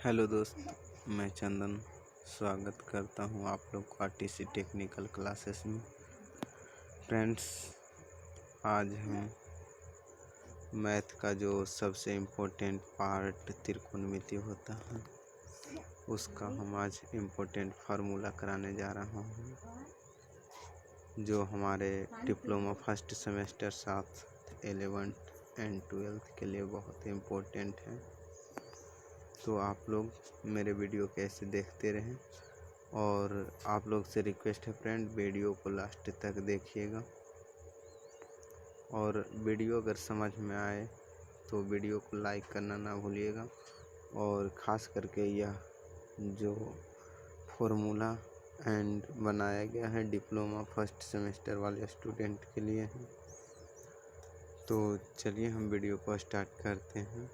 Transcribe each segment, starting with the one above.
Hello दोस्त, मैं चंदन स्वागत करता हूं आप लोग को आरटीसी टेक्निकल क्लासेस में। फ्रेंड्स, आज हम मैथ का जो सबसे इम्पोर्टेंट पार्ट त्रिकोणमिति होता है उसका हम आज इम्पोर्टेंट फार्मूला कराने जा रहा हूं, जो हमारे डिप्लोमा फर्स्ट सेमेस्टर साथ 11th एंड 12th के लिए बहुत इम्पोर्टेंट है। तो आप लोग मेरे वीडियो कैसे देखते रहें, और आप लोग से रिक्वेस्ट है फ्रेंड, वीडियो को लास्ट तक देखिएगा। और वीडियो अगर समझ में आए तो वीडियो को लाइक करना ना भूलिएगा। और ख़ास करके यह जो फॉर्मूला एंड बनाया गया है डिप्लोमा फर्स्ट सेमेस्टर वाले स्टूडेंट के लिए है। तो चलिए हम वीडियो को स्टार्ट करते हैं,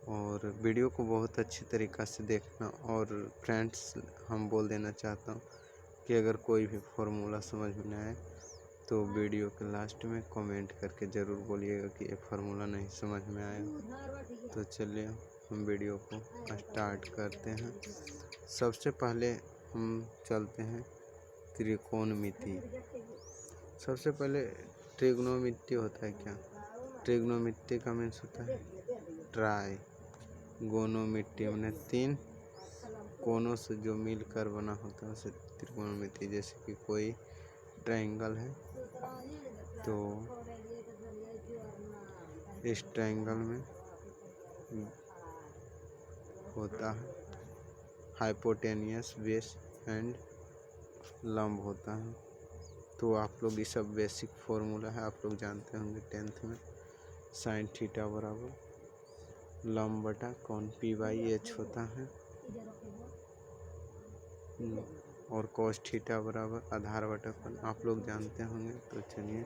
और वीडियो को बहुत अच्छी तरीक़ा से देखना। और फ्रेंड्स, हम बोल देना चाहता हूँ कि अगर कोई भी फार्मूला समझ में आए तो वीडियो के लास्ट में कमेंट करके ज़रूर बोलिएगा कि ये फार्मूला नहीं समझ में आया। तो चलिए हम वीडियो को स्टार्ट करते हैं। सबसे पहले हम चलते हैं त्रिकोणमिति। सबसे पहले ट्रिग्नोमेट्री होता है क्या? ट्रिग्नोमेट्री का मीन्स होता है ट्राई। गोनोमेट्री मैंने 3 कोनों से जो मिलकर बना होता है उसे त्रिकोणमिति। जैसे कि कोई ट्रायंगल है तो इस ट्रायंगल में होता है हाइपोटेनियस, बेस एंड लंब होता है। तो आप लोग ये सब बेसिक फॉर्मूला है, आप लोग जानते होंगे 10th में। साइन थीटा बराबर लंब बटा कौन P/H होता है, और कॉस थीटा बराबर आधार बटा कौन आप लोग जानते होंगे। तो चलिए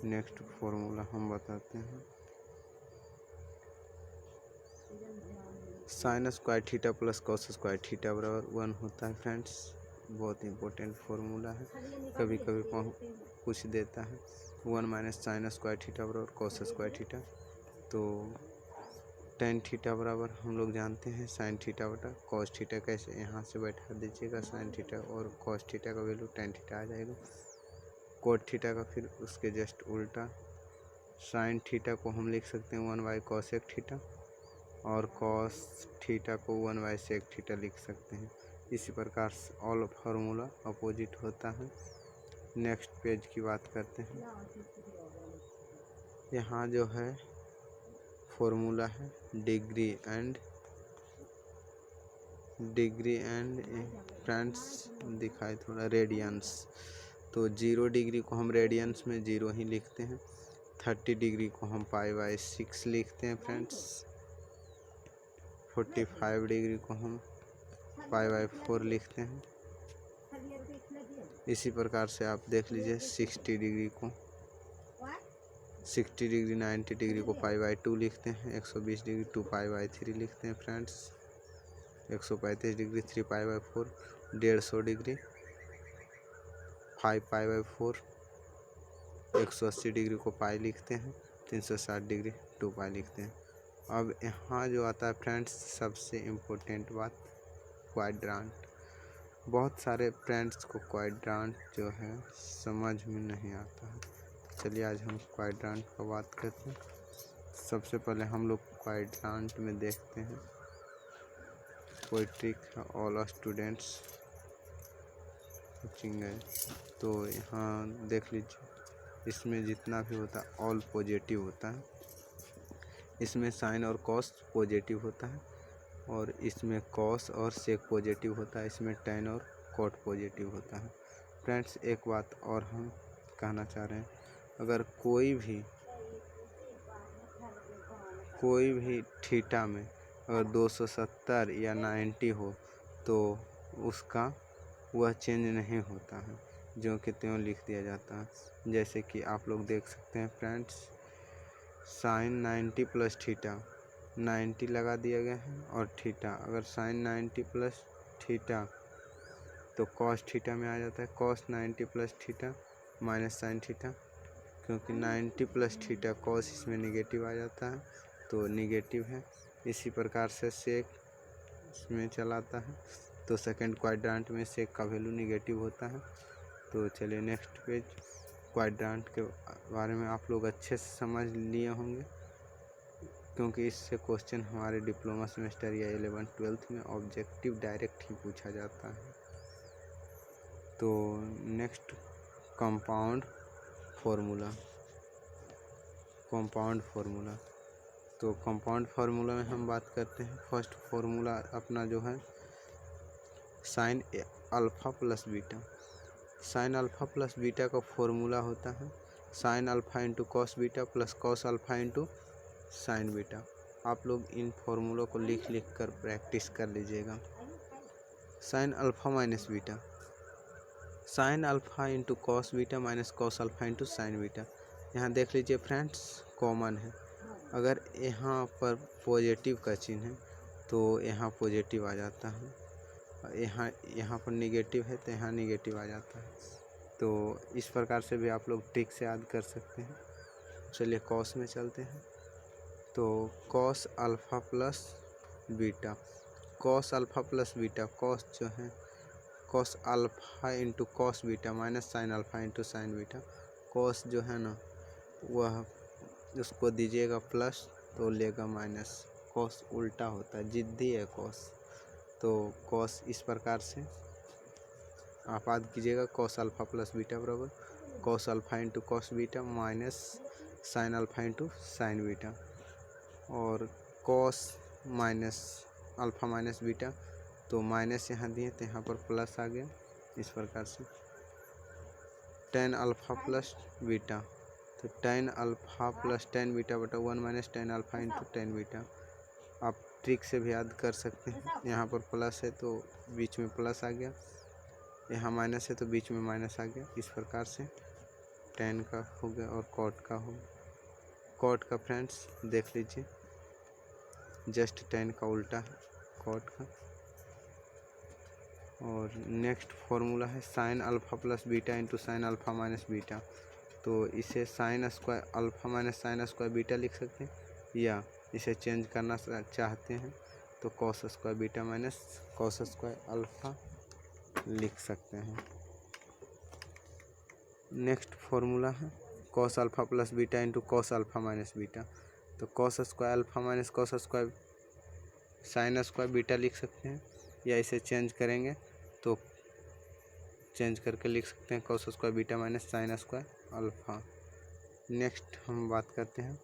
नेक्स्ट फॉर्मूला हम बताते हैं। Sine square theta plus cos square theta बराबर 1 होता है। फ्रेंड्स, बहुत इंपॉर्टेंट फॉर्मूला है, कभी कभी पूछ देता है। 1 माइनस साइन स्क्वायर थीटा बराबर कॉस स्क्वायर थीटा। तो टेन थीटा बराबर हम लोग जानते हैं साइन थीटा बटा कॉस थीटा। कैसे? यहाँ से बैठा दीजिएगा साइन थीटा, और कॉस थीटा का वैल्यू टेन थीटा आ जाएगा। कोट थीटा का फिर उसके जस्ट उल्टा साइन थीटा को हम लिख सकते हैं 1/cosec थीटा, और कॉस थीटा को 1/sec थीटा लिख सकते हैं। इसी प्रकार से ऑल फार्मूला अपोजिट होता है। नेक्स्ट पेज की बात करते हैं। यहाँ जो है फॉर्मूला है डिग्री एंड फ्रेंड्स दिखाए थोड़ा रेडियंस। तो 0 डिग्री को हम रेडियंस में 0 ही लिखते हैं। 30 डिग्री को हम π/6 लिखते हैं फ्रेंड्स। 45 डिग्री को हम π/4 लिखते हैं। इसी प्रकार से आप देख लीजिए 60 डिग्री को 90 डिग्री को π/2 लिखते हैं। 120 डिग्री 2π/3 लिखते हैं फ्रेंड्स। 135 डिग्री 3π/4। 150 डिग्री 5π/4। 180 डिग्री को पाई लिखते हैं। 360 डिग्री 2π लिखते हैं। अब यहाँ जो आता है फ्रेंड्स सबसे इम्पोर्टेंट बात, क्वाड्रेंट। बहुत सारे फ्रेंड्स को क्वाड्रेंट जो है समझ में नहीं आता है। चलिए आज हम क्वाड्रेंट का बात करते हैं। सबसे पहले हम लोग क्वाड्रेंट में देखते हैं कोई ट्रिक है। ऑल स्टूडेंट्स कोचिंग है, तो यहाँ देख लीजिए, इसमें जितना भी होता है ऑल पॉजिटिव होता है। इसमें साइन और कॉस पॉजिटिव होता है, और इसमें कॉस और सेक पॉजिटिव होता है। इसमें टेन और कॉट पॉजिटिव होता है। फ्रेंड्स, एक बात और हम कहना चाह रहे हैं, अगर कोई भी थीटा में अगर 270 या 90 हो तो उसका वह चेंज नहीं होता है, जो कि त्यों लिख दिया जाता है। जैसे कि आप लोग देख सकते हैं फ्रेंड्स, साइन 90 प्लस थीटा 90 लगा दिया गया है, और थीटा अगर साइन 90 प्लस थीटा तो कॉस थीटा में आ जाता है। Cos 90 plus theta minus sine theta, क्योंकि 90 प्लस थीटा कॉस इसमें निगेटिव आ जाता है तो निगेटिव है। इसी प्रकार से सेक में चलाता है, तो सेकंड क्वाड्रेंट में सेक का वैल्यू निगेटिव होता है। तो चलिए नेक्स्ट पेज। क्वाड्रेंट के बारे में आप लोग अच्छे से समझ लिए होंगे, क्योंकि इससे क्वेश्चन हमारे डिप्लोमा सेमेस्टर या 11th-12th में ऑब्जेक्टिव डायरेक्ट ही पूछा जाता है। तो next compound formula. Compound formula, तो कंपाउंड फार्मूला में हम बात करते हैं। फर्स्ट फार्मूला अपना जो है sine alpha plus beta. Sine alpha plus beta का फॉर्मूला होता है sign alpha into cos beta plus cos alpha into sine beta. आप लोग इन फॉर्मूलों को लिख लिख कर प्रैक्टिस कर लीजिएगा। Sine alpha minus beta, sign alpha into cos beta minus cos alpha into sine beta. यहाँ देख लीजिए फ्रेंड्स, कॉमन है। अगर यहाँ पर पॉजिटिव का चिन्ह है तो यहाँ पॉजिटिव आ जाता है, यहाँ पर निगेटिव है तो यहाँ निगेटिव आ जाता है। तो इस प्रकार से भी आप लोग ट्रिक से याद कर सकते हैं। चलिए कॉस में चलते हैं। तो cos alpha plus beta, cos alpha plus beta, cos जो है cos alpha into cos beta minus sine alpha into sine beta. Cos जो है ना वह उसको दीजिएगा प्लस तो लेगा माइनस, कॉस उल्टा होता है, जिद्दी है कॉस। तो कॉस इस प्रकार से आप याद कीजिएगा, कॉस अल्फ़ा प्लस बीटा बराबर cos alpha into cos beta minus sine alpha into sine beta. और cos minus alpha minus beta, तो माइनस यहाँ दिए तो यहाँ पर प्लस आ गया। इस प्रकार से टेन अल्फ़ा प्लस बीटा, तो tan alpha plus tan beta बटा 1 minus tan alpha into tan beta. आप ट्रिक से भी याद कर सकते हैं। यहाँ पर प्लस है तो बीच में प्लस आ गया, यहाँ माइनस है तो बीच में माइनस आ गया। इस प्रकार से टेन का हो गया और कॉट का हो गया। कॉट का फ्रेंड्स देख लीजिए, जस्ट टेन का उल्टा है कॉट का। और नेक्स्ट फॉर्मूला है sine alpha plus beta into sine alpha minus beta. तो इसे sine square alpha minus sign square beta लिख सकते हैं, या इसे चेंज करना चाहते हैं तो cos square beta minus cos square alpha लिख सकते हैं। नेक्स्ट फॉर्मूला है cos alpha plus beta into cos alpha minus beta. तो cos square alpha minus cos square sine square beta लिख सकते हैं, या इसे चेंज करेंगे तो चेंज करके लिख सकते हैं cos square beta minus sine square alpha. Next हम बात करते हैं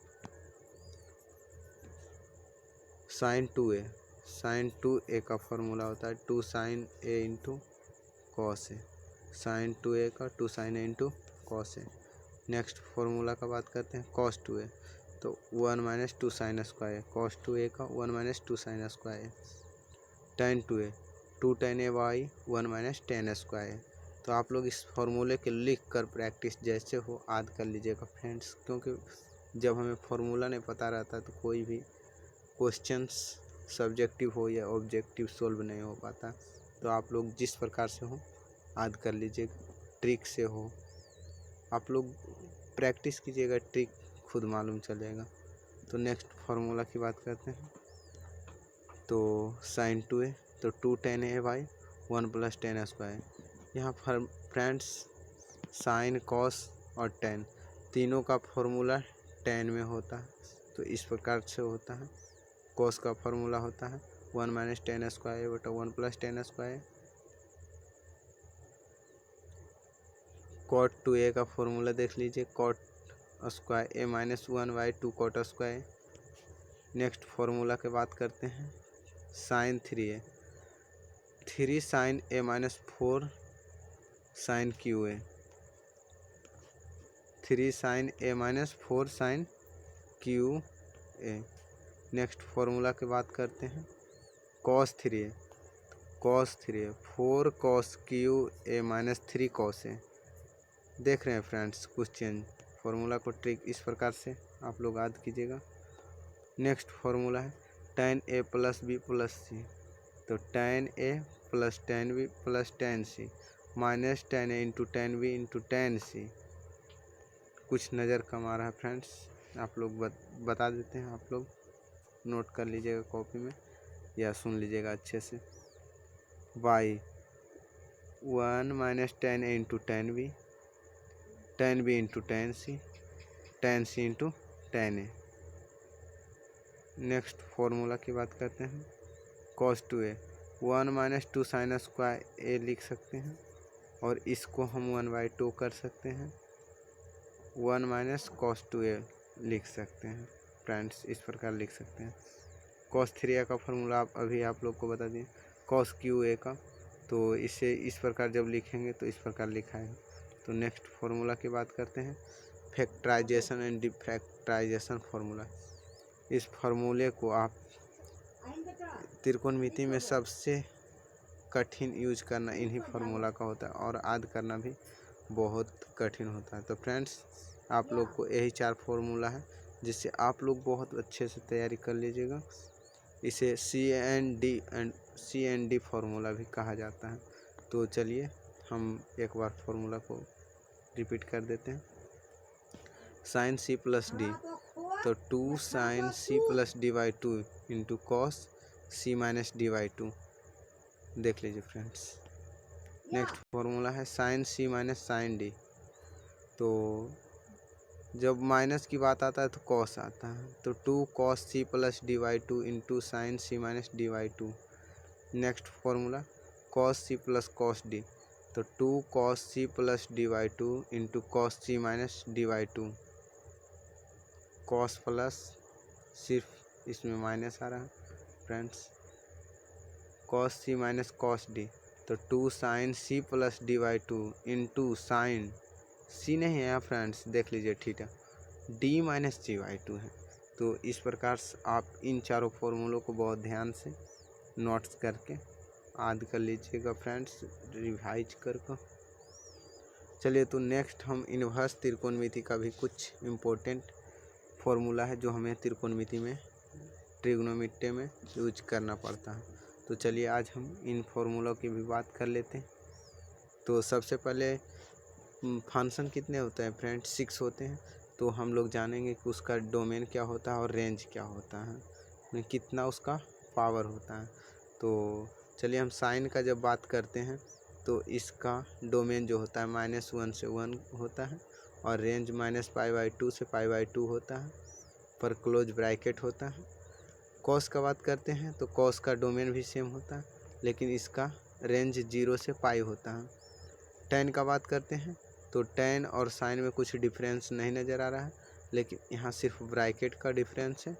साइन 2a। साइन 2a का फॉर्मूला होता है 2 sine a into cos a. Sine 2a का 2 sine a into cos a. Next formula का बात करते हैं कॉस 2a, तो 1 minus 2 sine square, cos 2a का 1 minus 2 sine square. Tan 2a 2 tan A by 1 minus tan square. तो आप लोग इस फॉर्मूले के लिख कर प्रैक्टिस जैसे हो याद कर लीजिएगा फ्रेंड्स, क्योंकि जब हमें फॉर्मूला नहीं पता रहता तो कोई भी क्वेश्चंस सब्जेक्टिव हो या ऑब्जेक्टिव सोल्व नहीं हो पाता। तो आप लोग जिस प्रकार से हो याद कर लीजिए, ट्रिक से हो आप लोग प्रैक्टिस कीजिएगा, ट्रिक खुद मालूम चलेगा। तो नेक्स्ट फार्मूला की बात करते हैं। तो साइन 2a, तो 2 tan A by 1 plus ten square. यहाँ फ्रेंड्स साइन कॉस और टेन तीनों का फॉर्मूला टेन में होता है, तो इस प्रकार से होता है। कॉस का फॉर्मूला होता है 1 माइनस टेन स्क्वायर बटा 1 plus ten square. Cot 2a का फॉर्मूला देख लीजिए, cot square A minus 1 by 2 cot square. Next formula के बात करते हैं sine 3a, 3 sine A minus 4 sine cube A. 3 sine A minus 4 sine cube A. Next formula की बात करते हैं cos 3a, cos 3a 4 cos cube A minus 3 cos A. देख रहे हैं फ्रेंड्स कुछ चेंज, फॉर्मूला को ट्रिक इस प्रकार से आप लोग याद कीजिएगा। नेक्स्ट फॉर्मूला है tan A plus B plus C, तो tan A plus tan B plus tan C minus tan A into tan B into tan C. कुछ नज़र कम आ रहा है फ्रेंड्स, आप लोग बता देते हैं, आप लोग नोट कर लीजिएगा कॉपी में। या सुन लीजिएगा अच्छे से। y 1 minus 10 into 10b, 10b into 10c, 10c into 10a। Next formula की बात करते हैं। cos 2a 1 minus 2 sine square a लिख सकते हैं, और इसको हम 1/2 कर सकते हैं, 1 माइनस cos 2a लिख सकते हैं फ्रेंड्स, इस प्रकार लिख सकते हैं। cos 3a का फॉर्मूला अभी आप लोग को बता दिए, cos QA का, तो इसे इस प्रकार जब लिखेंगे तो इस प्रकार लिखा है। तो नेक्स्ट फॉर्मूला की बात करते हैं, फैक्टराइजेशन एंड डिफैक्टराइजेशन फॉर्मूला। इस फार्मूले को आप त्रिकोणमिति में सबसे कठिन यूज करना इन्हीं फार्मूला का होता है, और याद करना भी बहुत कठिन होता है। तो फ्रेंड्स आप लोग को यही 4 फार्मूला है जिससे आप लोग बहुत अच्छे से तैयारी कर लीजिएगा। इसे CND फार्मूला भी कहा जाता है। तो चलिए हम एक बार फार्मूला को रिपीट कर देते हैं। साइन C प्लस डी, तो 2 sine C plus D/2 into cos C minus D/2। देख लीजिए फ्रेंड्स। नेक्स्ट फार्मूला है sine C minus sine D, तो जब माइनस की बात आता है तो कॉस आता है, तो 2 cos C plus D/2 into sine C minus D/2। Next formula cos C plus cos D, तो 2 cos C plus D/2 into cos C minus D/2। cos plus सिर्फ इसमें माइनस आ रहा है friends, cos C minus cos D, तो 2 sine C plus D/2 into sine C नहीं है friends, देख लीजिए थीटा, D माइनस D/2 है। तो इस प्रकार से आप इन चारों फॉर्मूलों को बहुत ध्यान से नोट्स करके याद कर लीजिएगा फ्रेंड्स, रिवाइज करके। चलिए तो नेक्स्ट हम इन्वर्स त्रिकोणमिति का भी कुछ इम्पोर्टेंट फॉर्मूला है जो हमें त्रिकोणमिति में, ट्रिग्नोमेट्री में यूज करना पड़ता है। तो चलिए आज हम इन फॉर्मूलों की भी बात कर लेते हैं। तो सबसे पहले फंक्शन कितने होते हैं फ्रेंड्स, 6 होते हैं। तो हम लोग जानेंगे कि उसका डोमेन क्या होता है और रेंज क्या होता है, कितना उसका पावर होता है। तो चलिए हम साइन का जब बात करते हैं तो इसका डोमेन जो होता है -1 से 1 होता है, और रेंज -π/2 से π/2 होता है, पर क्लोज ब्रैकेट होता है। कॉस का बात करते हैं तो कॉस का डोमेन भी सेम होता है, लेकिन इसका रेंज 0 से π होता है। tan का बात करते हैं तो tan और साइन में कुछ डिफरेंस नहीं नज़र आ रहा है, लेकिन यहाँ सिर्फ ब्रैकेट का डिफरेंस है।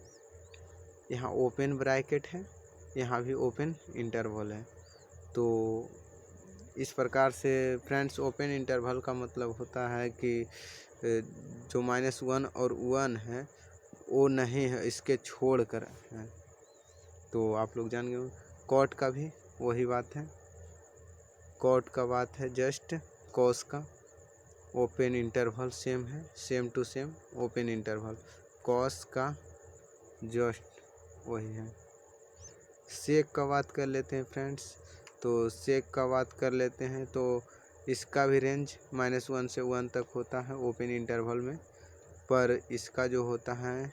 यहाँ ओपन ब्रैकेट है, यहाँ भी ओपन इंटरवल है। तो इस प्रकार से फ्रेंड्स ओपन इंटरवल का मतलब होता है कि जो -1 और 1 है वो नहीं है, इसके छोड़ कर है। तो आप लोग जान गए। कॉट का भी वही बात है, कॉट का बात है जस्ट कॉस का ओपन इंटरवल सेम है, same to same open interval. Cos का जस्ट वही है। सेक का बात कर लेते हैं फ्रेंड्स, तो सेक का बात कर लेते हैं तो इसका भी रेंज -1 से 1 तक होता है ओपन इंटरवल में, पर इसका जो होता है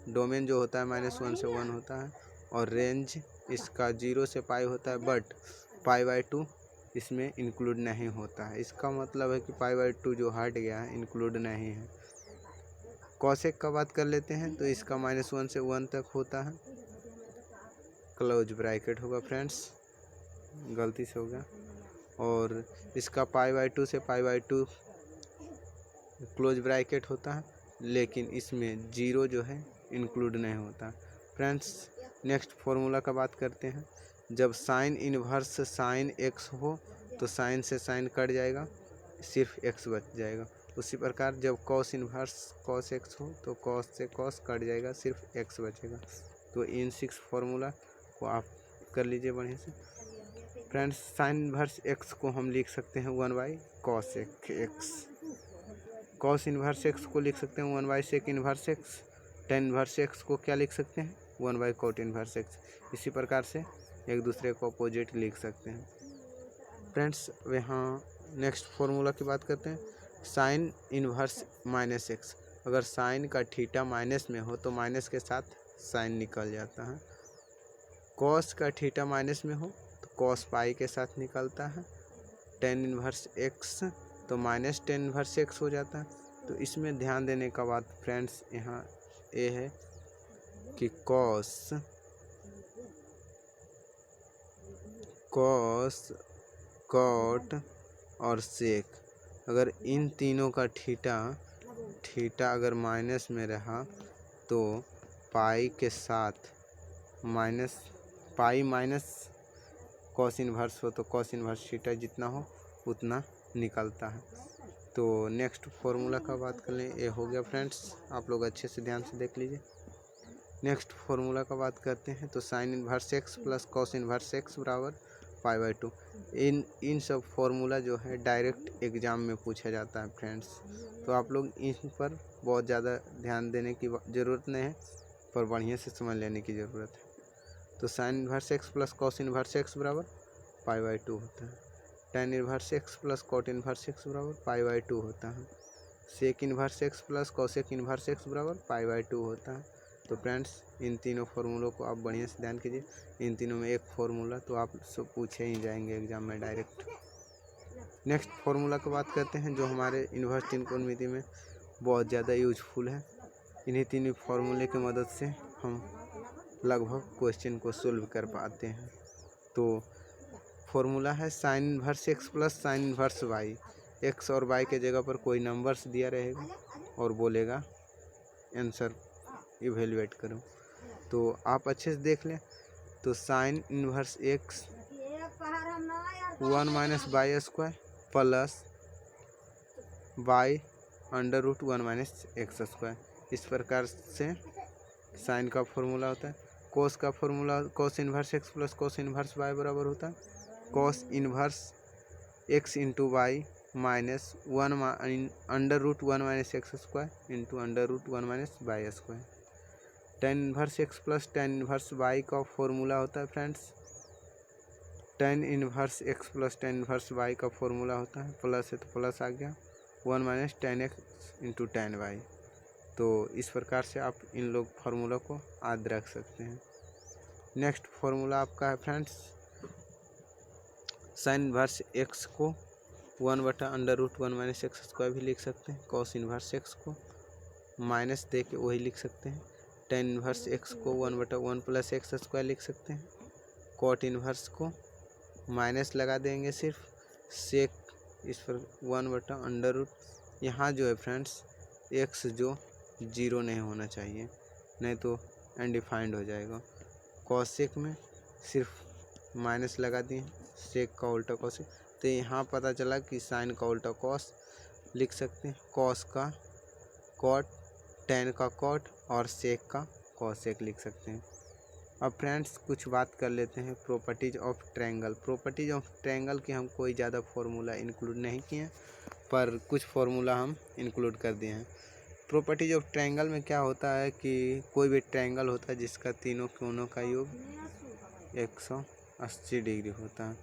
डोमेन जो होता है -1 से 1 होता है, और रेंज इसका 0 से π होता है, बट π/2 इसमें इंक्लूड नहीं होता है। इसका मतलब है कि π/2 जो हट गया है इंक्लूड नहीं है। कॉसेक का बात कर लेते हैं तो इसका -1 से 1 तक होता है, क्लोज ब्रैकेट होगा फ्रेंड्स, गलती से हो गया, और इसका π/2 से π/2 क्लोज ब्रैकेट होता है, लेकिन इसमें 0 जो है इंक्लूड नहीं होता फ्रेंड्स। नेक्स्ट फॉर्मूला का बात करते हैं। जब साइन इन्वर्स साइन x हो तो साइन से साइन कट जाएगा, सिर्फ x बच जाएगा। उसी प्रकार जब कॉस इन्वर्स कॉस x हो तो कॉस से कॉस कट जाएगा, सिर्फ x बचेगा। तो इन 6 फार्मूला को आप कर लीजिए बढ़िया से फ्रेंड्स। साइन इन्वर्स x को हम लिख सकते हैं 1/cos x, cos inverse x को लिख सकते हैं 1/sec inverse x, tan inverse x को क्या लिख सकते हैं 1/cot इन्वर्स x। इसी प्रकार से एक दूसरे को अपोजिट लिख सकते हैं फ्रेंड्स। यहाँ नेक्स्ट फार्मूला की बात करते हैं। साइन इन्वर्स -x, अगर साइन का थीटा माइनस में हो तो माइनस के साथ साइन निकल जाता है, कॉस का थीटा माइनस में हो तो कॉस पाई के साथ निकलता है, टेन इनवर्स एक्स तो माइनस टेन इनवर्स एक्स हो जाता है। तो इसमें ध्यान देने का बात फ्रेंड्स यहाँ ये है कि कॉस कॉट और सेक, अगर इन तीनों का थीटा अगर माइनस में रहा तो पाई के साथ पाई माइनस कॉस इनवर्स हो तो कॉस इनवर्स थीटा जितना हो उतना निकलता है। तो नेक्स्ट फॉर्मूला का बात कर लें, ये हो गया फ्रेंड्स, आप लोग अच्छे से ध्यान से देख लीजिए। नेक्स्ट फॉर्मूला का बात करते हैं तो sine inverse x plus cos inverse x बराबर π/2। इन सब फॉर्मूला जो है डायरेक्ट एग्ज़ाम में पूछा जाता है फ्रेंड्स, तो आप लोग इन पर बहुत ज़्यादा ध्यान देने की ज़रूरत नहीं है, पर बढ़िया से समझ लेने की ज़रूरत है। तो sine inverse x plus cos inverse x बराबर π/2 होता है, tan inverse x plus cot inverse x बराबर π/2 होता है, sec inverse x plus cosec inverse x बराबर π/2 होता है। तो फ्रेंड्स इन तीनों फार्मूलों को आप बढ़िया से ध्यान कीजिए, इन तीनों में एक फार्मूला तो आप सब पूछे ही जाएंगे एग्जाम में डायरेक्ट। नेक्स्ट फार्मूला की बात करते हैं जो हमारे इन्वर्स त्रिकोणमिति में बहुत ज़्यादा यूजफुल है। इन्हीं तीनों फार्मूले की मदद से हम लगभग क्वेश्चन को सोल्व कर पाते हैं। तो फार्मूला है sine inverse x plus sine inverse y. X और वाई के जगह पर कोई नंबर्स दिया रहेगा और बोलेगा आंसर इवेलुएट करो, तो आप अच्छे से देख लें। तो sine inverse x 1 minus by square plus by √1 minus x square, इस प्रकार से साइन का फॉर्मूला होता है। कोस का formula cos inverse x plus cos inverse y बराबर होता है cos inverse x into Y minus √1 minus x square into √1 minus y square. Tan inverse x plus tan inverse y का formula होता है friends, tan inverse x plus tan inverse y का formula होता है, plus है तो plus आ गया 1 minus tan x into tan y. तो इस प्रकार से आप इन लोग फार्मूला को याद रख सकते हैं। नेक्स्ट फार्मूला आपका है फ्रेंड्स साइन इनवर्स एक्स को 1/√1 माइनस एक्स स्क्वायर भी लिख सकते हैं, कॉस इनवर्स एक्स को माइनस दे के वही लिख सकते हैं, टेन इनवर्स एक्स को 1/1 प्लस एक्स स्क्वायर लिख सकते हैं, कॉट इनवर्स को माइनस लगा देंगे सिर्फ, सेक इस पर 1/√, यहाँ जो है फ्रेंड्स एक्स जो 0 नहीं होना चाहिए नहीं तो अनडिफाइंड हो जाएगा। कॉसेक में सिर्फ माइनस लगा दिए, सेक का उल्टा कॉसेक, तो यहाँ पता चला कि साइन का उल्टा कॉस लिख सकते हैं, कॉस का कॉट, टेन का कॉट और सेक का कॉसेक लिख सकते हैं। अब फ्रेंड्स कुछ बात कर लेते हैं properties of triangle. Properties of triangle के हम कोई ज़्यादा फार्मूला इंक्लूड नहीं किए हैं, पर कुछ फार्मूला हम इंक्लूड कर दिए हैं। प्रॉपर्टीज ऑफ ट्रायंगल में क्या होता है कि कोई भी ट्रायंगल होता है जिसका तीनों कोनों का योग 180 डिग्री होता है,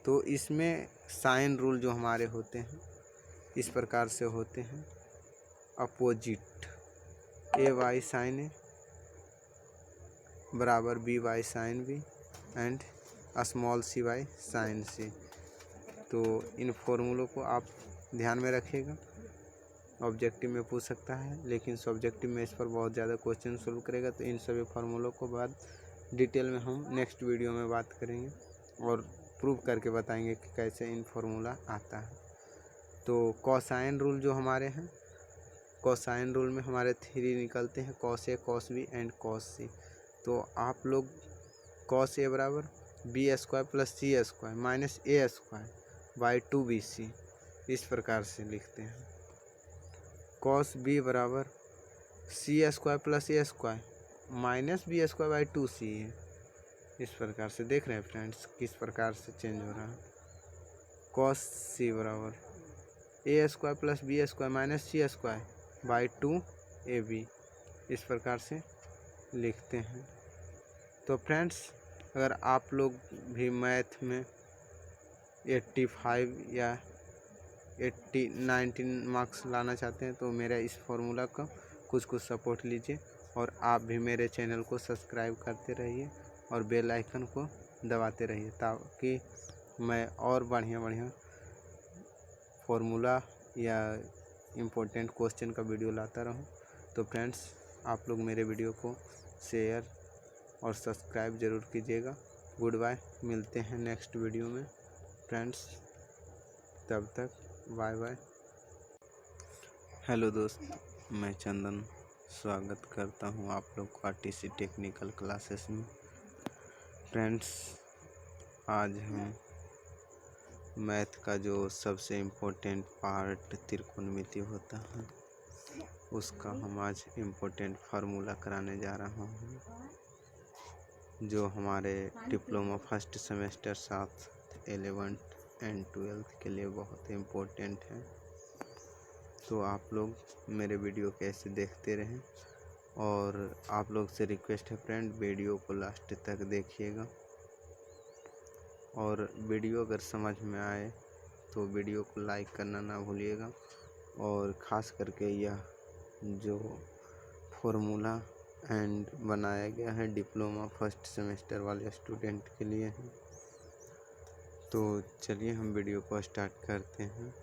तो इसमें साइन रूल जो हमारे होते हैं इस प्रकार से होते हैं, अपोजिट ए वाई साइन ए बराबर B by sine B and small C by sine C. तो इन फॉर्मूलों को आप ध्यान में रखिएगा, ऑब्जेक्टिव में पूछ सकता है लेकिन सब्जेक्टिव में इस पर बहुत ज़्यादा क्वेश्चन सोल्व करेगा। तो इन सभी फार्मूलों को बाद डिटेल में हम नेक्स्ट वीडियो में बात करेंगे और प्रूव करके बताएंगे कि कैसे इन फार्मूला आता है। तो कोसाइन रूल जो हमारे हैं, कोसाइन रूल में हमारे 3 निकलते हैं, cos A cos B and cos C. तो आप लोग कॉस ए बराबर B square plus C square minus A square by 2bc इस प्रकार से लिखते हैं, कॉस बी बराबर C square plus A square minus B square by 2c है। इस प्रकार से देख रहे हैं फ्रेंड्स किस प्रकार से चेंज हो रहा है। कॉस सी बराबर A square plus B square minus C square by 2ab इस प्रकार से लिखते हैं। तो फ्रेंड्स अगर आप लोग भी मैथ में 85 या 90 मार्क्स लाना चाहते हैं तो मेरा इस फार्मूला का कुछ सपोर्ट लीजिए और आप भी मेरे चैनल को सब्सक्राइब करते रहिए और बेल आइकन को दबाते रहिए ताकि मैं और बढ़िया फॉर्मूला या इम्पोर्टेंट क्वेश्चन का वीडियो लाता रहूं। तो फ्रेंड्स, आप लोग मेरे वीडियो को शेयर और सब्सक्राइब ज़रूर कीजिएगा। गुड बाय, मिलते हैं नेक्स्ट वीडियो में फ्रेंड्स, तब तक बाय बाय। हेलो दोस्त, मैं चंदन स्वागत करता हूं आप लोग को आरटीसी टेक्निकल क्लासेस में। फ्रेंड्स, आज हम मैथ का जो सबसे इम्पोर्टेंट पार्ट त्रिकोणमिति होता है उसका हम आज इम्पोर्टेंट फार्मूला कराने जा रहा हूं, जो हमारे diploma first semester 7, 11th and 12th के लिए बहुत इम्पोर्टेंट है। तो आप लोग मेरे वीडियो कैसे देखते रहें, और आप लोग से रिक्वेस्ट है फ्रेंड, वीडियो को लास्ट तक देखिएगा। और वीडियो अगर समझ में आए तो वीडियो को लाइक करना ना भूलिएगा। और ख़ास करके यह जो फॉर्मूला एंड बनाया गया है डिप्लोमा फर्स्ट सेमेस्टर वाले स्टूडेंट के लिए है। तो चलिए हम वीडियो को स्टार्ट करते हैं,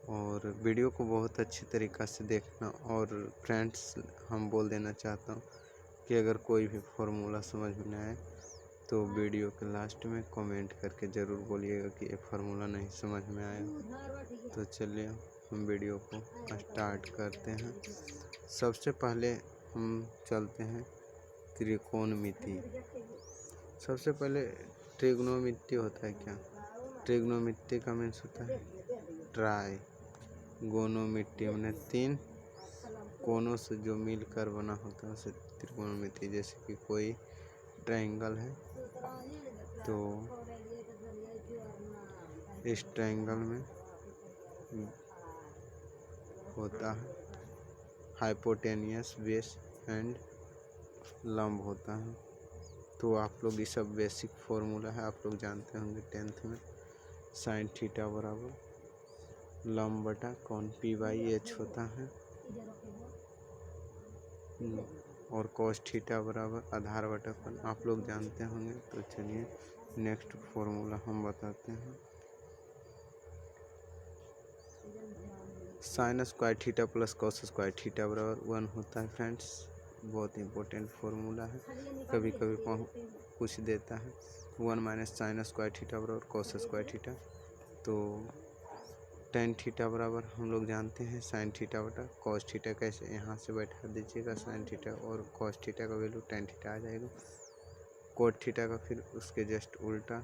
और वीडियो को बहुत अच्छी तरीक़ा से देखना। और फ्रेंड्स, हम बोल देना चाहता हूँ कि अगर कोई भी फार्मूला समझ में ना आए तो वीडियो के लास्ट में कमेंट करके ज़रूर बोलिएगा कि ये फार्मूला नहीं समझ में आया। तो चलिए हम वीडियो को स्टार्ट करते हैं। सबसे पहले हम चलते हैं त्रिकोणमिति। सबसे पहले ट्रिग्नोमेट्री होता है क्या? ट्रिग्नोमेट्री का मीन्स होता है ट्राई। गोनोमेट्री मैंने 3 कोनों से जो मिलकर बना होता है उसे त्रिकोणमिति। जैसे कि कोई ट्रायंगल है तो इस ट्रायंगल में होता है हाइपोटेनियस, बेस एंड लंब होता है। तो आप लोग ये सब बेसिक फॉर्मूला है, आप लोग जानते होंगे 10th में। साइन थीटा बराबर लंब बटा कॉन P/H होता है, और कॉस थीटा बराबर आधार बटा कॉन, आप लोग जानते होंगे। तो चलिए नेक्स्ट फॉर्मूला हम बताते हैं। Sine square theta plus cos square theta बराबर 1 होता है। फ्रेंड्स, बहुत इंपॉर्टेंट फॉर्मूला है, कभी कभी पूछ देता है। 1 माइनस साइन स्क्वायर थीटा बराबर कॉस स्क्वायर थीटा। तो टेन थीटा बराबर हम लोग जानते हैं साइन थीटा बटा कॉस थीटा। कैसे? यहाँ से बैठा दीजिएगा साइन थीटा, और कॉस थीटा का वैल्यू टेन थीटा आ जाएगा। कोट थीटा का फिर उसके जस्ट उल्टा।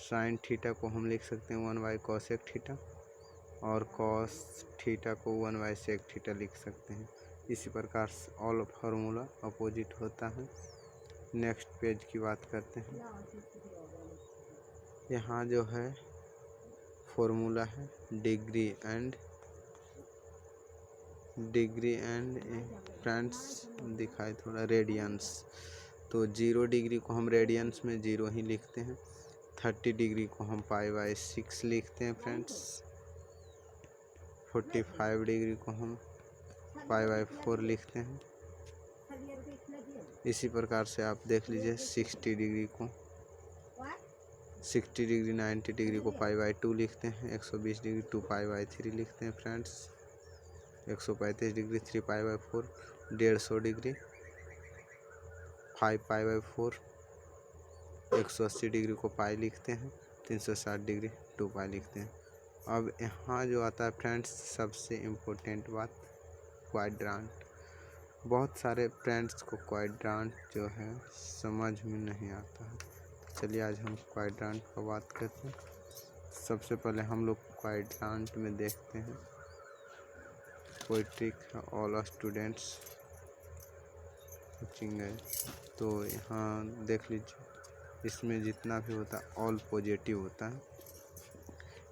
साइन थीटा को हम लिख सकते हैं 1/cosec थीटा, और कॉस थीटा को 1/sec थीटा लिख सकते हैं। इसी प्रकार से ऑल फार्मूला अपोजिट होता है। नेक्स्ट पेज की बात करते हैं। यहाँ जो है फॉर्मूला है डिग्री एंड फ्रेंड्स दिखाए थोड़ा रेडियंस। तो 0 डिग्री को हम रेडियंस में 0 ही लिखते हैं। 30 डिग्री को हम π/6 लिखते हैं फ्रेंड्स। 45 डिग्री को हम π/4 लिखते हैं। इसी प्रकार से आप देख लीजिए 60 डिग्री को 60 डिग्री 90 डिग्री को π/2 लिखते हैं। 120 डिग्री 2π/3 लिखते हैं फ्रेंड्स। 135 डिग्री 3π/4। 150 डिग्री 5π/4। 180 डिग्री को पाई लिखते हैं। 360 डिग्री 2π लिखते हैं। अब यहाँ जो आता है फ्रेंड्स सबसे इम्पोर्टेंट बात, क्वाड्रेंट। बहुत सारे फ्रेंड्स को क्वाड्रेंट जो है समझ में नहीं आता है। चलिए आज हम क्वाड्रेंट का बात करते हैं। सबसे पहले हम लोग क्वाड्रेंट में देखते हैं कोई ट्रिक है। ऑल स्टूडेंट्स कोचिंग है, तो यहाँ देख लीजिए, इसमें जितना भी होता है ऑल पॉजिटिव होता है।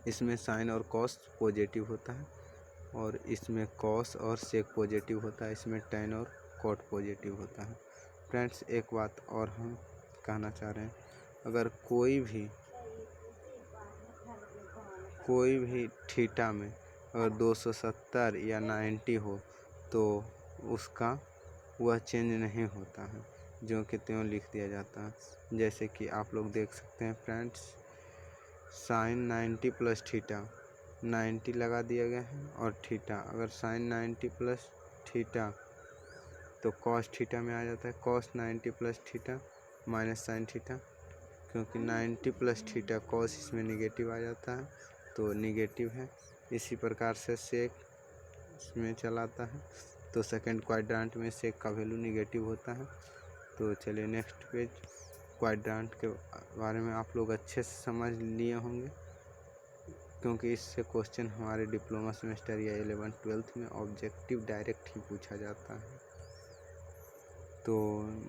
इसमें साइन और कॉस पॉजिटिव होता है, और इसमें कॉस और सेक पॉजिटिव होता है। इसमें टेन और कॉट पॉजिटिव होता है। फ्रेंड्स, एक बात और हम कहना चाह रहे हैं, अगर कोई भी थीटा में अगर 270 या 90 हो तो उसका वह चेंज नहीं होता है। जो कि त्यों लिख दिया जाता है। जैसे कि आप लोग देख सकते हैं फ्रेंड्स, साइन 90 प्लस थीटा, 90 लगा दिया गया है और थीटा, अगर साइन 90 प्लस थीटा तो कॉस थीटा में आ जाता है, cos 90 plus theta minus sine theta, क्योंकि 90 प्लस थीटा कॉस इसमें निगेटिव आ जाता है तो निगेटिव है। इसी प्रकार से सेक इसमें चलाता है तो सेकंड क्वाड्रेंट में सेक का वैल्यू निगेटिव होता है। तो चलिए नेक्स्ट पेज, क्वाड्रेंट के बारे में आप लोग अच्छे से समझ लिए होंगे, क्योंकि इससे क्वेश्चन हमारे डिप्लोमा सेमेस्टर या 11th-12th में ऑब्जेक्टिव डायरेक्ट ही पूछा जाता है। तो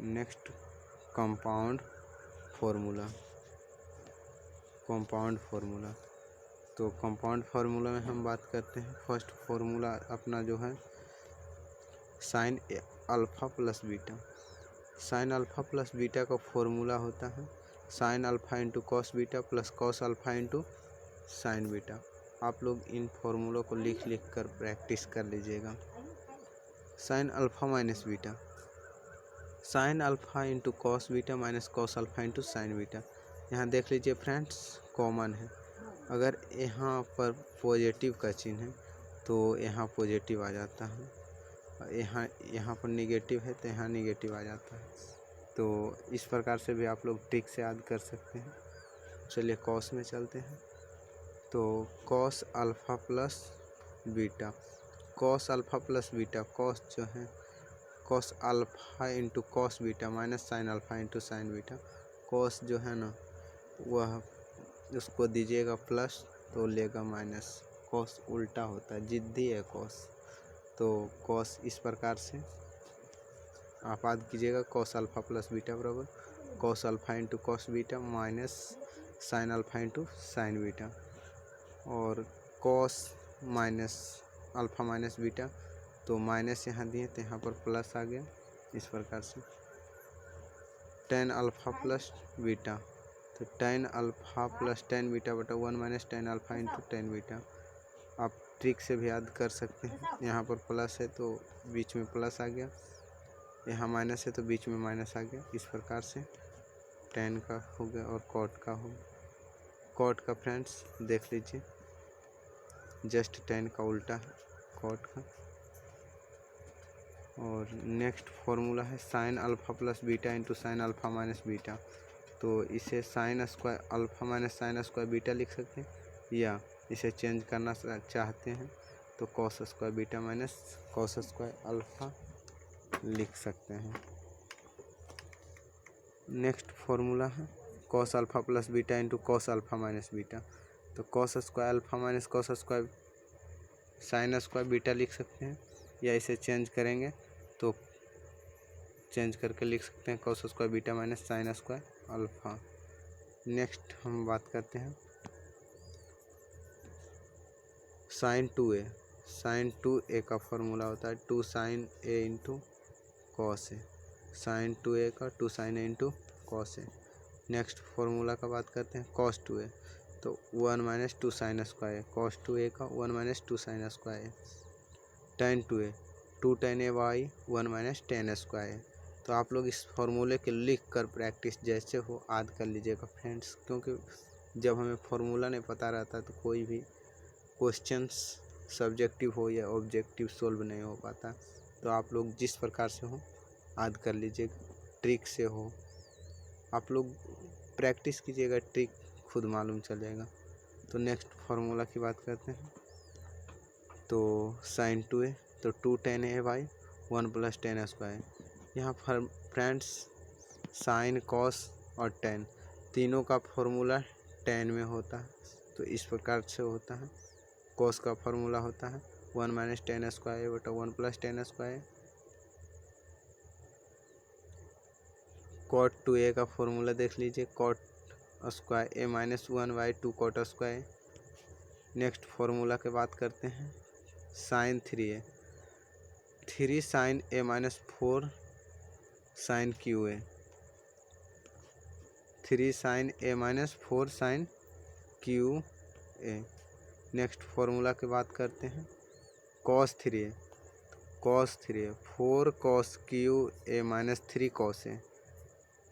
next compound formula, compound formula. तो कंपाउंड फार्मूला में हम बात करते हैं, फर्स्ट फार्मूला अपना जो है sine alpha plus beta. Sine alpha plus beta का फॉर्मूला होता है sign alpha into cos beta plus cos alpha into sine beta. आप लोग इन फॉर्मूलों को लिख कर प्रैक्टिस कर लीजिएगा। Sine alpha minus beta, sign alpha into cos beta minus cos alpha into sine beta. यहाँ देख लीजिए फ्रेंड्स, कॉमन है, अगर यहाँ पर पॉजिटिव का चिन्ह है तो यहाँ पॉजिटिव आ जाता है, यहाँ पर निगेटिव है तो यहाँ निगेटिव आ जाता है। तो इस प्रकार से भी आप लोग ट्रिक से याद कर सकते हैं। चलिए कॉस में चलते हैं। तो cos alpha plus beta, cos alpha plus beta, cos जो है cos alpha into cos beta minus sine alpha into sine beta. Cos जो है ना वह उसको दीजिएगा प्लस तो लेगा माइनस, कॉस उल्टा होता है, जिद्दी है कॉस। तो कॉस इस प्रकार से आप याद कीजिएगा, कॉस अल्फ़ा प्लस बीटा बराबर cos alpha into cos beta minus sine alpha into sine beta, और cos minus alpha minus beta, तो माइनस यहाँ दिए तो यहाँ पर प्लस आ गया। इस प्रकार से टेन अल्फ़ा प्लस बीटा, तो tan alpha plus tan beta बटा 1 minus tan alpha into tan beta. आप ट्रिक से भी याद कर सकते हैं, यहाँ पर प्लस है तो बीच में प्लस आ गया, यहाँ माइनस है तो बीच में माइनस आ गया। इस प्रकार से टेन का हो गया और कॉट का हो गया। कॉट का फ्रेंड्स देख लीजिए, जस्ट टेन का उल्टा है कॉट का। और नेक्स्ट फॉर्मूला है sine alpha plus beta into sine alpha minus beta. तो इसे sine square alpha minus sign square beta लिख सकते हैं, या इसे चेंज करना चाहते हैं तो cos square beta minus cos square alpha लिख सकते हैं। नेक्स्ट फॉर्मूला है cos alpha plus beta into cos alpha minus beta. तो cos square alpha minus cos square sine square beta लिख सकते हैं, या इसे चेंज करेंगे तो चेंज करके लिख सकते हैं cos square beta minus sine square alpha. Next हम बात करते हैं साइन 2a। साइन 2a का फॉर्मूला होता है 2 sine a into cos a, sine 2a का 2 sine a into cos a. Next formula का बात करते हैं कॉस 2a, तो 1 minus 2 sine square, cos 2a का 1 minus 2 sine square. Tan 2a 2 tan A by 1 minus tan square. तो आप लोग इस फॉर्मूले के लिख कर प्रैक्टिस जैसे हो याद कर लीजिएगा फ्रेंड्स, क्योंकि जब हमें फॉर्मूला नहीं पता रहता तो कोई भी क्वेश्चंस सब्जेक्टिव हो या ऑब्जेक्टिव सोल्व नहीं हो पाता। तो आप लोग जिस प्रकार से हो याद कर लीजिएगा, ट्रिक से हो, आप लोग प्रैक्टिस कीजिएगा, ट्रिक खुद मालूम चलेगा। तो नेक्स्ट फार्मूला की बात करते हैं। तो साइन 2a, तो 2 tan A by 1 plus ten square. यहाँ फ्रेंड्स साइन कॉस और टेन तीनों का फॉर्मूला टेन में होता है, तो इस प्रकार से होता है। कॉस का फॉर्मूला होता है 1 माइनस टेन स्क्वायर बटा 1 plus ten square. Cot 2a का फॉर्मूला देख लीजिए, cot square A minus 1 by 2 cot square. Next formula के बात करते हैं sine 3a, 3 sine A minus 4 sine cube A, 3 sine A minus 4 sine cube A. Next formula की बात करते हैं cos 3a, 4 cos cube A minus 3 cos A.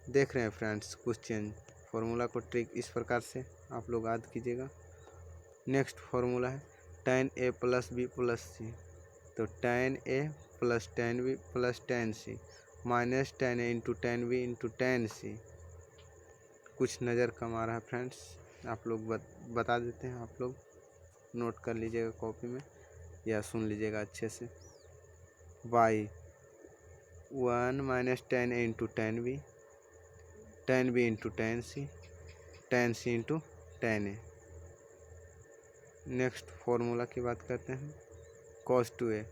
देख रहे हैं फ्रेंड्स कुछ चेंज। फार्मूला को ट्रिक इस प्रकार से आप लोग याद कीजिएगा। नेक्स्ट फार्मूला है tan a plus B plus C. तो tan a plus tan b plus tan c minus tan a into tan b into tan c। कुछ नज़र कम आ रहा है फ्रेंड्स, आप लोग बता देते हैं। आप लोग नोट कर लीजिएगा कॉपी में या सुन लीजिएगा अच्छे से। By 1 minus tan a into tan b into tan c into tan a। Next formula की बात करते हैं। cos 2a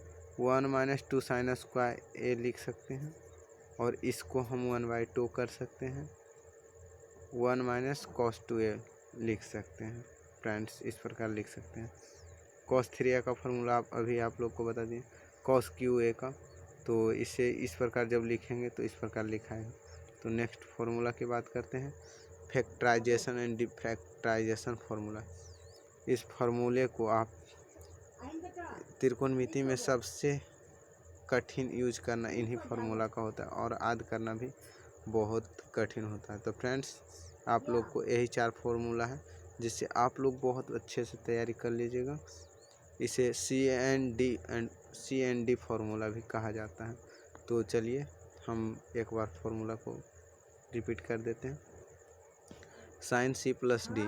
1 minus 2 sine square a लिख सकते हैं और इसको हम 1/2 कर सकते हैं। 1 माइनस cos 2a लिख सकते हैं फ्रेंड्स, इस प्रकार लिख सकते हैं। cos 3a का फार्मूला अभी आप लोग को बता दिए। cos QA का तो इसे इस प्रकार जब लिखेंगे तो इस प्रकार लिखा है। तो नेक्स्ट फार्मूला की बात करते हैं। Factorization and defactorization formula. इस फार्मूले को आप त्रिकोणमिति में सबसे कठिन यूज करना इन्हीं फार्मूला का होता है और याद करना भी बहुत कठिन होता है। तो फ्रेंड्स आप लोग को यही 4 फार्मूला है जिससे आप लोग बहुत अच्छे से तैयारी कर लीजिएगा। इसे CND फार्मूला भी कहा जाता है। तो चलिए हम एक बार फार्मूला को रिपीट कर देते हैं। साइन C प्लस डी,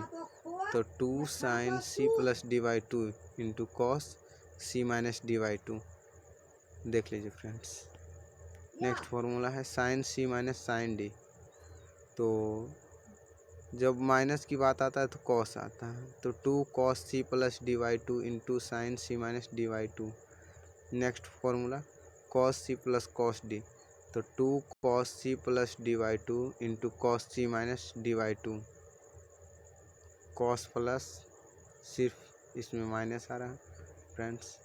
तो 2 sine C plus D/2 into cos C minus D/2। देख लीजिए फ्रेंड्स। नेक्स्ट फार्मूला है sine C minus sine D। तो जब माइनस की बात आता है तो कॉस आता है, तो 2 cos C plus D/2 into sine C minus D/2। Next formula cos C plus cos D, तो 2 cos C plus D/2 into cos C minus D/2। cos plus सिर्फ इसमें माइनस आ रहा है friends.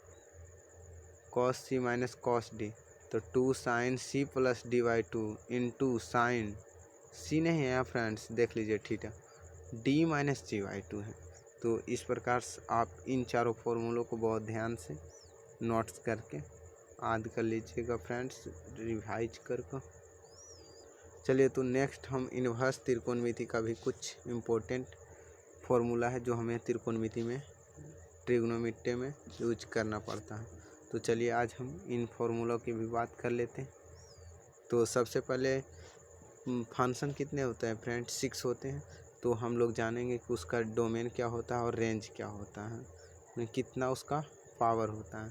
cos C minus cos D, तो 2 sine C plus D/2 into sine C नहीं है friends, देख लीजिए थीटा D माइनस D/2 है। तो इस प्रकार से आप इन चारों फार्मूलों को बहुत ध्यान से नोट्स करके याद कर लीजिएगा फ्रेंड्स, रिवाइज करके। चलिए तो नेक्स्ट हम इन्वर्स त्रिकोणमिति का भी कुछ इम्पोर्टेंट फार्मूला है जो हमें त्रिकोणमिति में ट्रिग्नोमेट्री में यूज करना पड़ता है। तो चलिए आज हम इन फार्मूलों की भी बात कर लेते हैं। तो सबसे पहले फंक्शन कितने होते हैं फ्रेंड्स, 6 होते हैं। तो हम लोग जानेंगे कि उसका डोमेन क्या होता है और रेंज क्या होता है, कितना उसका पावर होता है।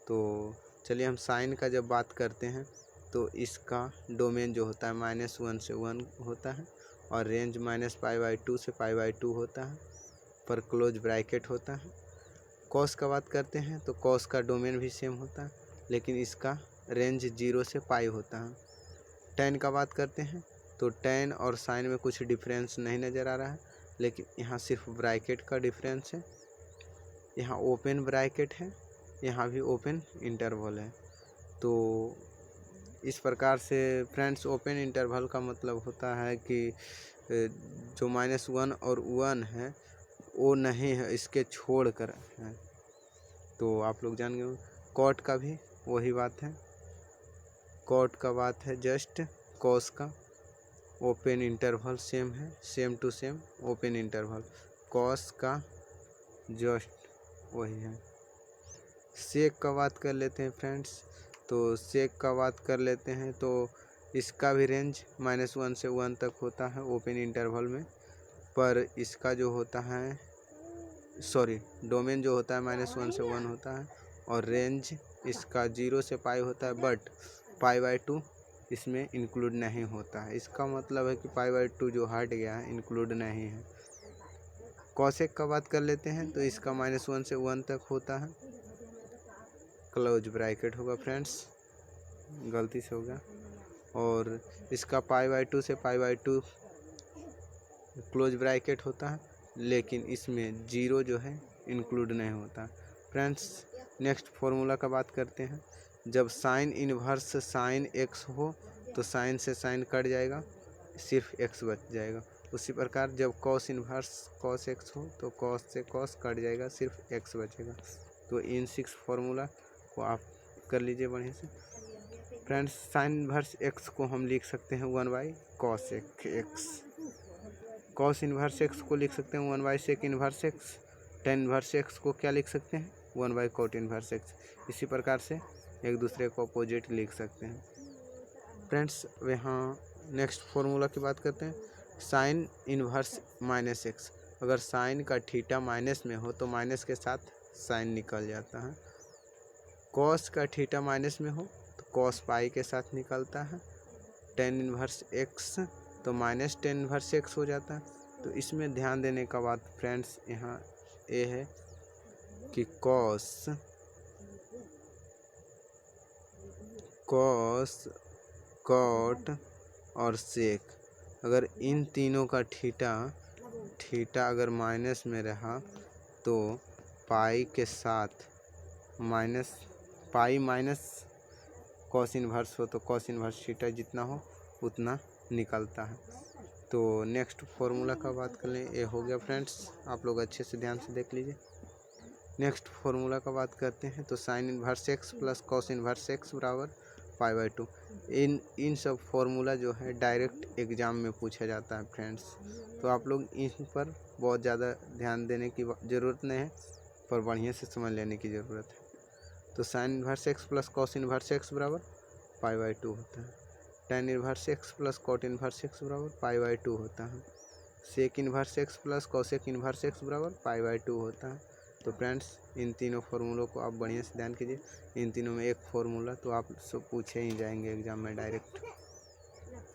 तो चलिए हम साइन का जब बात करते हैं तो इसका डोमेन जो होता है -1 से 1 होता है और रेंज -π/2 से π/2 होता है, पर क्लोज ब्रैकेट होता है। कॉस का बात करते हैं तो कॉस का डोमेन भी सेम होता है लेकिन इसका रेंज 0 से π होता है। tan का बात करते हैं तो tan और साइन में कुछ डिफरेंस नहीं नज़र आ रहा है, लेकिन यहाँ सिर्फ ब्रैकेट का डिफरेंस है। यहाँ ओपन ब्रैकेट है, यहाँ भी ओपन इंटरवल है। तो इस प्रकार से फ्रेंड्स ओपन इंटरवल का मतलब होता है कि जो -1 और 1 है वो नहीं है, इसके छोड़ कर है। तो आप लोग जान गए। कॉट का भी वही बात है, कॉट का बात है जस्ट कॉस का ओपन इंटरवल सेम है, same to same open interval. Cos का जस्ट वही है। सेक का बात कर लेते हैं फ्रेंड्स। तो सेक का बात कर लेते हैं तो इसका भी रेंज -1 से 1 तक होता है ओपन इंटरवल में, पर इसका जो होता है डोमेन जो होता है -1 से 1 होता है और रेंज इसका 0 से π होता है, बट π/2 इसमें इंक्लूड नहीं होता है। इसका मतलब है कि π/2 जो हट गया है इंक्लूड नहीं है। कॉसेक का बात कर लेते हैं तो इसका -1 से 1 तक होता है, क्लोज ब्रैकेट होगा फ्रेंड्स, गलती से हो गया। और इसका π/2 से π/2 क्लोज ब्रैकेट होता है, लेकिन इसमें 0 जो है इंक्लूड नहीं होता फ्रेंड्स। नेक्स्ट फार्मूला का बात करते हैं। जब साइन इन्वर्स साइन x हो तो साइन से साइन कट जाएगा, सिर्फ x बच जाएगा। उसी प्रकार जब कॉस इन्वर्स कॉस x हो तो कॉस से कॉस कट जाएगा, सिर्फ x बचेगा। तो इन 6 फार्मूला को आप कर लीजिए बढ़िया से। फ्रेंड्स साइन इन्वर्स एक्स को हम लिख सकते हैं 1/cos x. Cos inverse x को लिख सकते हैं 1/sec inverse x. Ten inverse x को क्या लिख सकते हैं 1/cot इन्वर्स एक्स। इसी प्रकार से एक दूसरे को अपोजिट लिख सकते हैं। फ्रेंड्स यहाँ नेक्स्ट फॉर्मूला की बात करते हैं। साइन इन्वर्स माइनस एक्स, अगर साइन का थीटा माइनस में हो तो माइनस के साथ साइन निकल जाता है। कॉस का थीटा माइनस में हो तो कॉस पाई के साथ निकलता है। टेन इन्वर्स एक्स तो माइनस टेन इन्वर्स एक्स हो जाता है। तो इसमें ध्यान देने का बात फ्रेंड्स यहाँ ये है कि कॉस कॉट और सेक, अगर इन तीनों का थीटा अगर माइनस में रहा तो पाई के साथ पाई माइनस कॉस इन्वर्स हो तो कॉस इन्वर्स थीटा जितना हो उतना निकलता है। तो नेक्स्ट फॉर्मूला का बात कर लें, ये हो गया फ्रेंड्स, आप लोग अच्छे से ध्यान से देख लीजिए। नेक्स्ट फॉर्मूला का बात करते हैं तो sine inverse x plus cos inverse x बराबर π/2। इन सब फॉर्मूला जो है डायरेक्ट एग्ज़ाम में पूछा जाता है फ्रेंड्स, तो आप लोग इन पर बहुत ज़्यादा ध्यान देने की ज़रूरत नहीं है, पर बढ़िया से समझ लेने की ज़रूरत है। तो sine inverse x plus cos inverse x बराबर π/2 होता है। Tan inverse x plus cot inverse x बराबर π/2 होता है। Sec inverse x plus cosec inverse x बराबर π/2 होता है। तो फ्रेंड्स इन तीनों फार्मूलों को आप बढ़िया से ध्यान कीजिए। इन तीनों में एक फार्मूला तो आप सब पूछे ही जाएंगे एग्जाम में डायरेक्ट।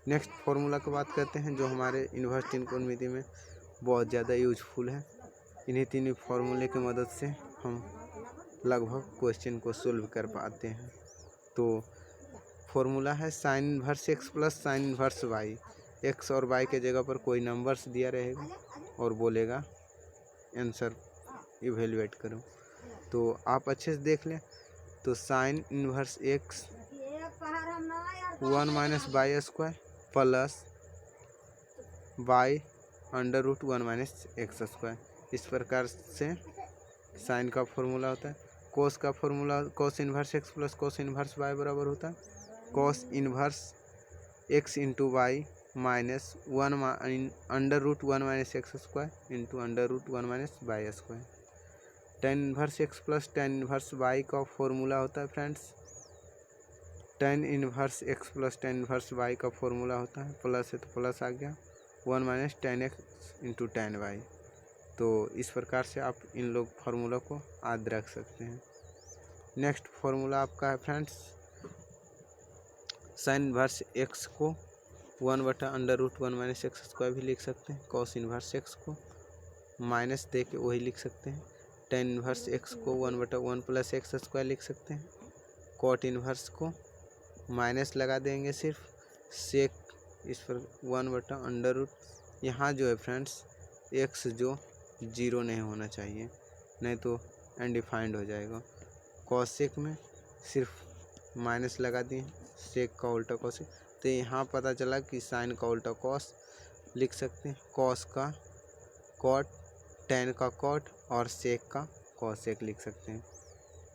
नेक्स्ट फार्मूला की बात करते हैं जो हमारे इन्वर्स त्रिकोणमिति में बहुत ज़्यादा यूजफुल है। इन्हीं तीनों फार्मूले की मदद से हम लगभग क्वेश्चन को सोल्व कर पाते हैं। तो फॉर्मूला है sine inverse x plus sine inverse y. X और वाई के जगह पर कोई नंबर्स दिया रहेगा और बोलेगा आंसर इवेलुएट करो। तो आप अच्छे से देख लें। तो sine inverse x 1 - by square plus by √1 - x²। इस प्रकार से साइन का फॉर्मूला होता है। कोस का formula cos inverse x plus cos inverse Y बराबर होता है cos inverse X into Y minus √1 - x² into √1 - बाई²। Tan inverse x plus tan inverse Y का फॉर्मूला होता है friends, tan inverse x plus tan inverse Y का formula होता है, प्लस है तो प्लस आ गया 1 - tan x into tan y। तो इस प्रकार से आप इन लोग फार्मूला को याद रख सकते हैं। नेक्स्ट फार्मूला आपका है फ्रेंड्स साइन इन्वर्स एक्स को 1/√1 - x² भी लिख सकते हैं। कॉस इन्वर्स एक्स को माइनस दे के वही लिख सकते हैं। टेन इन्वर्स एक्स को 1/1 + x² लिख सकते हैं। कॉट इन्वर्स को माइनस लगा देंगे सिर्फ, सेक इस पर 1/√। यहाँ जो है फ्रेंड्स एक्स जो 0 नहीं होना चाहिए, नहीं तो अनडिफाइंड हो जाएगा। कॉसेक में सिर्फ माइनस लगा दिए, सेक का उल्टा कॉसेक। तो यहाँ पता चला कि साइन का उल्टा कॉस लिख सकते हैं, कॉस का कॉट, टेन का कॉट और सेक का कॉसेक लिख सकते हैं।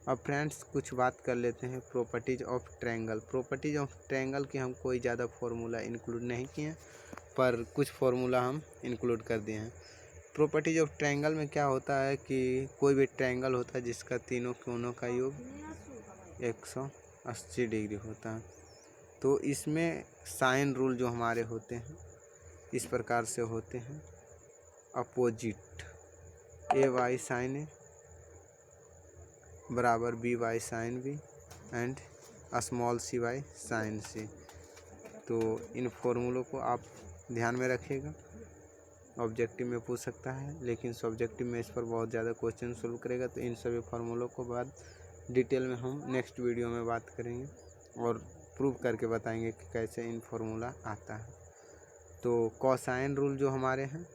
अब फ्रेंड्स कुछ बात कर लेते हैं properties of triangle. Properties of triangle की हम कोई ज़्यादा फार्मूला इंक्लूड नहीं किए, पर कुछ फार्मूला हम इंक्लूड कर दिए हैं। प्रॉपर्टीज ऑफ ट्रायंगल में क्या होता है कि कोई भी ट्रायंगल होता है जिसका तीनों कोनों का योग 180 डिग्री होता है, तो इसमें साइन रूल जो हमारे होते हैं इस प्रकार से होते हैं। अपोजिट AY साइन ए बराबर BY sine B and small CY sine C। तो इन फॉर्मूलों को आप ध्यान में रखिएगा, ऑब्जेक्टिव में पूछ सकता है, लेकिन सब्जेक्टिव में इस पर बहुत ज़्यादा क्वेश्चन सोल्व करेगा। तो इन सभी फार्मूलों को बाद डिटेल में हम नेक्स्ट वीडियो में बात करेंगे और प्रूव करके बताएंगे कि कैसे इन फार्मूला आता है। तो कोसाइन रूल जो हमारे हैं,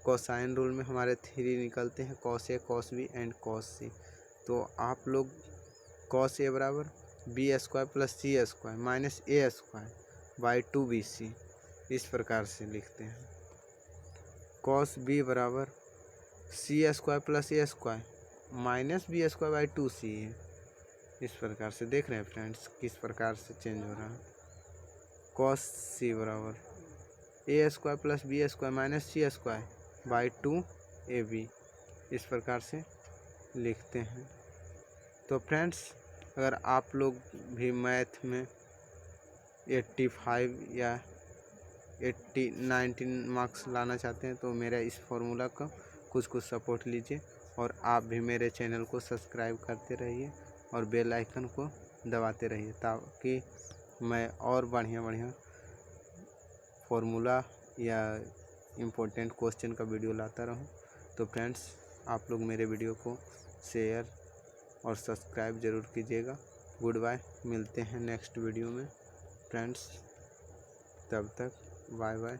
कोसाइन रूल में हमारे 3 निकलते हैं, cos A, cos B and cos C. तो आप लोग कॉस ए बराबर B² + C² माइनस A²/2BC इस प्रकार से लिखते हैं। कॉस बी बराबर C² + A² minus B² / 2C है, इस प्रकार से देख रहे हैं फ्रेंड्स किस प्रकार से चेंज हो रहा है। कॉस सी बराबर A square plus B square minus C square by 2ab, इस प्रकार से लिखते हैं। तो फ्रेंड्स अगर आप लोग भी मैथ में 85 या 19 मार्क्स लाना चाहते हैं तो मेरा इस फॉर्मूला का कुछ सपोर्ट लीजिए, और आप भी मेरे चैनल को सब्सक्राइब करते रहिए और बेल आइकन को दबाते रहिए, ताकि मैं और बढ़िया फॉर्मूला या इम्पोर्टेंट क्वेश्चन का वीडियो लाता रहूं। तो फ्रेंड्स आप लोग मेरे वीडियो को शेयर और सब्सक्राइब ज़रूर कीजिएगा। गुड बाय, मिलते हैं नेक्स्ट वीडियो में फ्रेंड्स, तब तक बाय बाय।